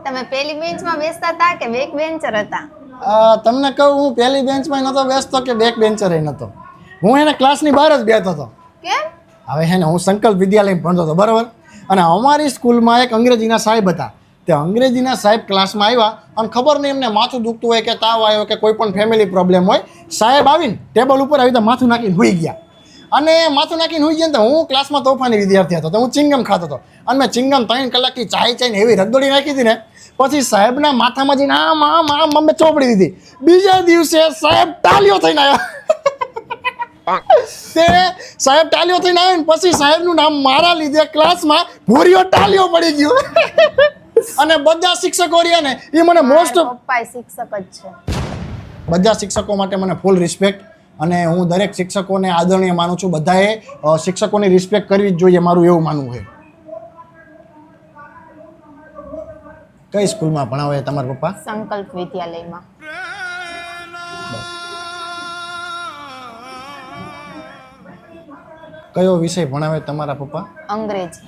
તમે પહેલી બેન્ચમાં બેસતા હતા કે બેક બેન્ચર હતા? તમને કહું, હું પહેલી બેન્ચમાં નહોતો બેસતો કે બેક બેન્ચરે નહોતો. હું એને ક્લાસની બહાર જ બેઠતો હતો. કેમ? હવે હે ને હું સંકલ્પ વિદ્યાલયમાં ભણતો હતો, બરાબર. અને અમારી સ્કૂલમાં એક અંગ્રેજીના સાહેબ હતા. તે અંગ્રેજીના સાહેબ ક્લાસમાં આવ્યા અને ખબર નહીં એમને માથું દુખતું હોય કે તાવ આવ્યો કે કોઈ પણ ફેમિલી પ્રોબ્લેમ હોય, સાહેબ આવીને ટેબલ ઉપર આવી તો માથું નાખીને સૂઈ ગયા. અને માથું નાખીને સૂઈ ગયા તો હું ક્લાસમાં તોફાની વિદ્યાર્થી હતો, તો હું ચિંગમ ખાતો હતો. અને મેં ચિંગમ 3 કલાકથી ચાઈને એવી રગદોડી નાખી હતી ને, પછી સાહેબના માથામાં જઈને આમ આમ આમ અમે ચોપડી દીધી. બીજા દિવસે સાહેબ ટાલીઓ થઈને આવ્યા. તે સાહેબ ટાલીઓ થઈને આવ્યા ને પછી સાહેબનું નામ મારા લીધે ક્લાસમાં ભૂરીઓ ટાલીઓ પડી ગયું. અને બધા શિક્ષકો રહ્યા ને એ મને મોસ્ટ પપ્પા શિક્ષક જ છે. બધા શિક્ષકો માટે મને ફૂલ રિસ્પેક્ટ, અને હું દરેક શિક્ષકોને આદરણીય માનું છું. બધાએ શિક્ષકોની રિસ્પેક્ટ કરવી જ જોઈએ, મારું એવું માનવું છે. કઈ સ્કૂલમાં ભણાવે તમારા પપ્પા? સંકલ્પ વિદ્યાલયમાં. કયો વિષય ભણાવે તમારા પપ્પા? અંગ્રેજી.